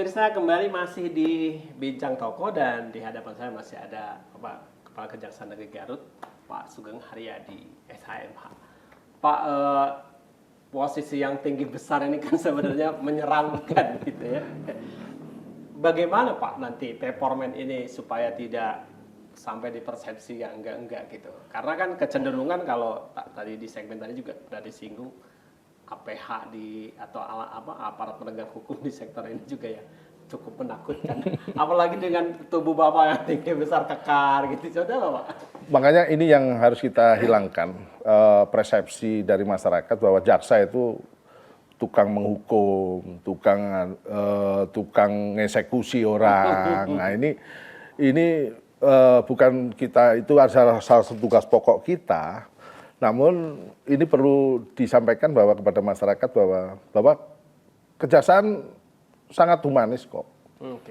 pemirsa, kembali masih di Bincang Toko dan di hadapan saya masih ada Kepala Kejaksaan Negeri Garut, Pak Sugeng Haryadi, SHMH. Pak, posisi yang tinggi besar ini kan sebenarnya menyeramkan gitu ya. Bagaimana Pak nanti performan ini supaya tidak sampai di persepsi yang enggak gitu? Karena kan kecenderungan kalau tadi di segmen tadi juga sudah disinggung, APH atau aparat penegak hukum di sektor ini juga ya cukup menakutkan. Apalagi dengan tubuh Bapak yang tinggi besar kekar gitu, saudara Pak. Makanya ini yang harus kita hilangkan, persepsi dari masyarakat bahwa jaksa itu tukang menghukum, tukang ngeksekusi orang. Nah ini bukan kita, itu adalah salah satu tugas pokok kita. Namun ini perlu disampaikan bahwa kepada masyarakat bahwa kejaksaan sangat humanis kok,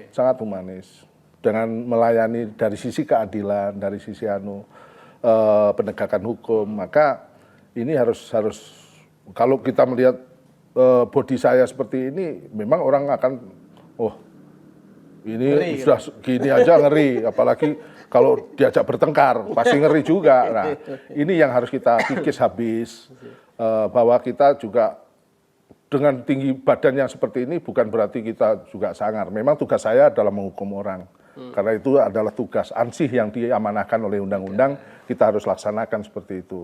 sangat humanis dengan melayani dari sisi keadilan, dari sisi penegakan hukum. Maka ini harus kalau kita melihat body saya seperti ini, memang orang akan ini ngeri, sudah gini aja ngeri, apalagi kalau diajak bertengkar pasti ngeri juga. Nah, ini yang harus kita kikis habis, bahwa kita juga dengan tinggi badan yang seperti ini bukan berarti kita juga sangar. Memang tugas saya adalah menghukum orang, karena itu adalah tugas ansih yang diamanahkan oleh undang-undang, kita harus laksanakan seperti itu.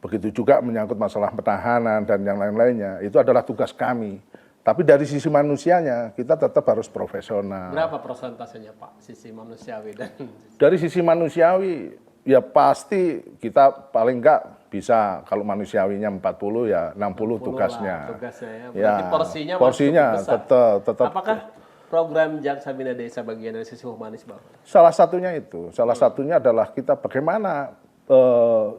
Begitu juga menyangkut masalah penahanan dan yang lain-lainnya, itu adalah tugas kami. Tapi dari sisi manusianya, kita tetap harus profesional. Berapa persentasenya Pak, sisi manusiawi dan... Dari sisi manusiawi, ya pasti kita paling enggak bisa, kalau manusiawinya 40 ya 60 tugasnya. Tugasnya ya, berarti ya, porsinya tetap. Apakah program Jaksa Bina Desa bagian dari sisi humanis Bapak? Salah satunya itu, satunya adalah kita bagaimana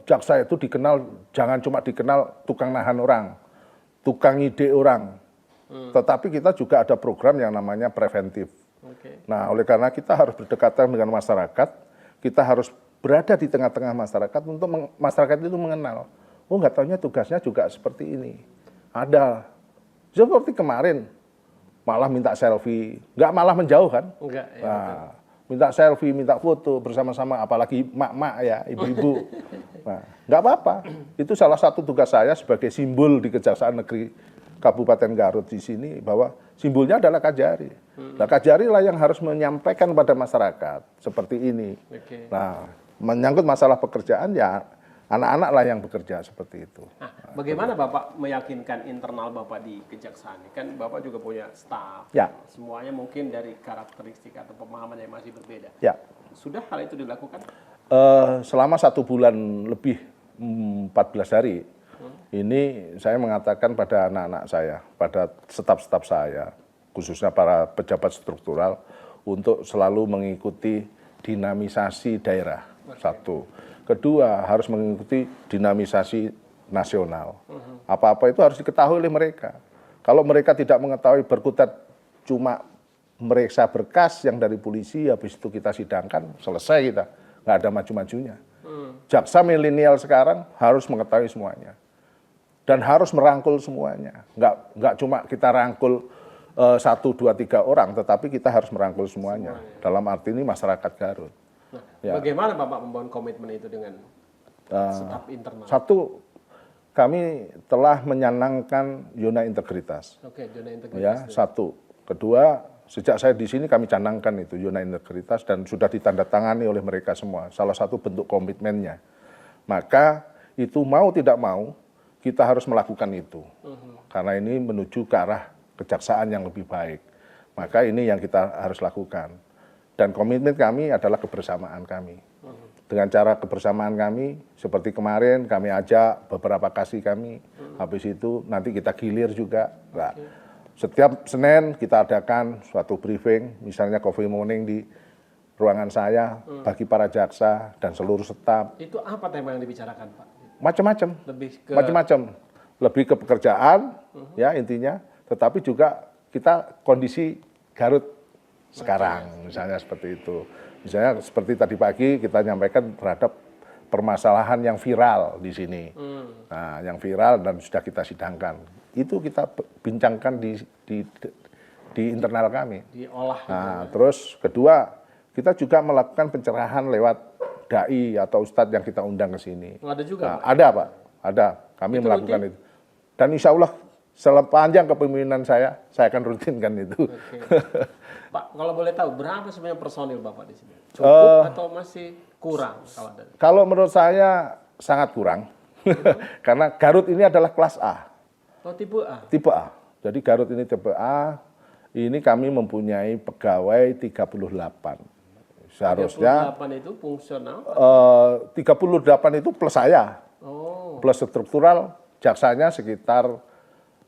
jaksa itu dikenal, jangan cuma dikenal tukang nahan orang, tukang ide orang. Tetapi kita juga ada program yang namanya preventif. Nah, oleh karena kita harus berdekatan dengan masyarakat, kita harus berada di tengah-tengah masyarakat untuk masyarakat itu mengenal. Oh, nggak taunya tugasnya juga seperti ini. Ada. Seperti kemarin, malah minta selfie. Nggak malah menjauh kan? Enggak, ya, nah, minta selfie, minta foto bersama-sama, apalagi mak-mak ya, ibu-ibu. Nah, nggak apa-apa. Itu salah satu tugas saya sebagai simbol di Kejaksaan Negeri Kabupaten Garut di sini, bahwa simbolnya adalah Kajari. Nah, Kajari lah yang harus menyampaikan kepada masyarakat seperti ini. Nah, menyangkut masalah pekerjaan ya anak-anak lah yang bekerja seperti itu. Nah, bagaimana Bapak meyakinkan internal Bapak di Kejaksaan? Kan Bapak juga punya staf. Ya. Semuanya mungkin dari karakteristik atau pemahaman yang masih berbeda. Ya. Sudah hal itu dilakukan? Selama 1 bulan lebih 14 hari. Ini saya mengatakan pada anak-anak saya, pada staf-staf saya, khususnya para pejabat struktural, untuk selalu mengikuti dinamisasi daerah. Satu. Kedua, harus mengikuti dinamisasi nasional. Apa-apa itu harus diketahui oleh mereka. Kalau mereka tidak mengetahui, berkutat cuma meriksa berkas yang dari polisi, habis itu kita sidangkan, selesai kita. Nggak ada maju-majunya. Jaksa milenial sekarang harus mengetahui semuanya. Dan harus merangkul semuanya. Nggak cuma kita rangkul 1, 2, 3 orang, tetapi kita harus merangkul semuanya. Dalam arti ini masyarakat Garut. Nah, ya. Bagaimana Bapak membangun komitmen itu dengan staf internal? Satu, kami telah menyanangkan zona integritas. Oke, zona integritas. Ya, satu. Kedua, sejak saya di sini kami canangkan itu zona integritas dan sudah ditandatangani oleh mereka semua. Salah satu bentuk komitmennya. Maka itu mau tidak mau, kita harus melakukan itu, karena ini menuju ke arah kejaksaan yang lebih baik. Maka ini yang kita harus lakukan. Dan komitmen kami adalah kebersamaan kami. Dengan cara kebersamaan kami, seperti kemarin kami ajak beberapa kasih kami, habis itu nanti kita gilir juga. Nah, setiap Senin kita adakan suatu briefing, misalnya coffee morning di ruangan saya, bagi para jaksa dan seluruh staf. Itu apa tema yang dibicarakan Pak? Macam-macam, lebih ke pekerjaan, ya intinya, tetapi juga kita kondisi Garut sekarang, misalnya seperti itu. Misalnya seperti tadi pagi kita nyampaikan terhadap permasalahan yang viral di sini. Nah, yang viral dan sudah kita sidangkan. Itu kita bincangkan di internal kami. Diolah. Nah, terus kedua, kita juga melakukan pencerahan lewat dai atau ustadz yang kita undang ke sini. Ada juga, Pak? Ada, Pak. Ada. Kami Itu melakukan rutin? itu. Dan insya Allah sepanjang kepemimpinan saya akan rutinkan itu. Oke. Pak, kalau boleh tahu berapa sebenarnya personil Bapak di sini? Cukup atau masih kurang kalau ada? Kalau menurut saya sangat kurang. Karena Garut ini adalah kelas A. Oh, tipe A. Tipe A. Jadi Garut ini tipe A. Ini kami mempunyai pegawai 38. Seharusnya 38 itu fungsional. 38 itu plus saya. Oh, Plus struktural, jaksanya sekitar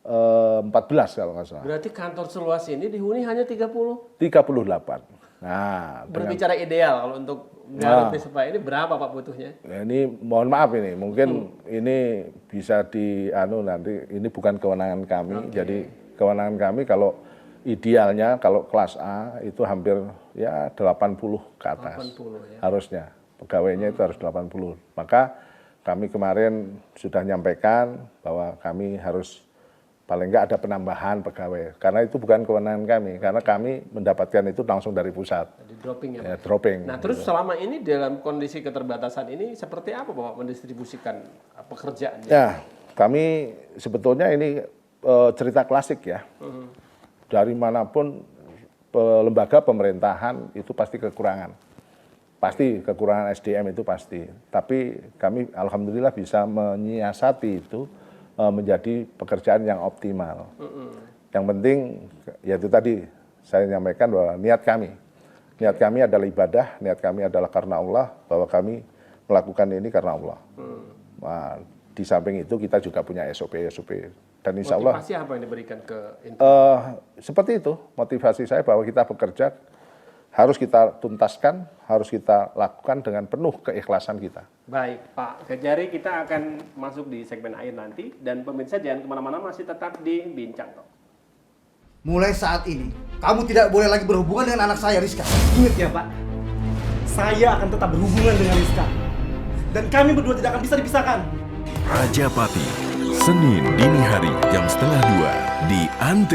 14 kalau nggak salah. berarti kantor seluas ini dihuni hanya 30. 38. Nah, Berbicara ideal kalau untuk Garut supaya ini berapa Pak butuhnya? ini mohon maaf ini, mungkin ini bisa nanti ini bukan kewenangan kami. Jadi kewenangan kami kalau idealnya kalau kelas A itu hampir ya 80 ke atas. 80 ya. Harusnya pegawainya itu harus 80. Maka kami kemarin sudah nyampaikan bahwa kami harus paling enggak ada penambahan pegawai, karena itu bukan kewenangan kami, karena kami mendapatkan itu langsung dari pusat. Di dropping ya. Ya, dropping. Nah, terus selama ini dalam kondisi keterbatasan ini seperti apa Bapak mendistribusikan pekerjaan? Ya, kami sebetulnya ini cerita klasik ya. Dari manapun lembaga pemerintahan itu pasti kekurangan. Pasti kekurangan SDM itu pasti. Tapi kami alhamdulillah bisa menyiasati itu menjadi pekerjaan yang optimal. Yang penting yaitu tadi saya nyampaikan bahwa niat kami adalah ibadah, niat kami adalah karena Allah, bahwa kami melakukan ini karena Allah. Nah, di samping itu kita juga punya SOP dan insya Allah Motivasi apa yang diberikan ke seperti itu motivasi saya bahwa kita bekerja harus kita tuntaskan, harus kita lakukan dengan penuh keikhlasan kita. Baik, Pak Kejari, kita akan masuk di segmen akhir nanti dan pemirsa jangan kemana-mana, masih tetap di Bincang Talk. Mulai saat ini, kamu tidak boleh lagi berhubungan dengan anak saya, Rizka. Ingat ya Pak, saya akan tetap berhubungan dengan Rizka. Dan kami berdua tidak akan bisa dipisahkan. Rajapati, Senin dini hari jam 1:30 di Antv.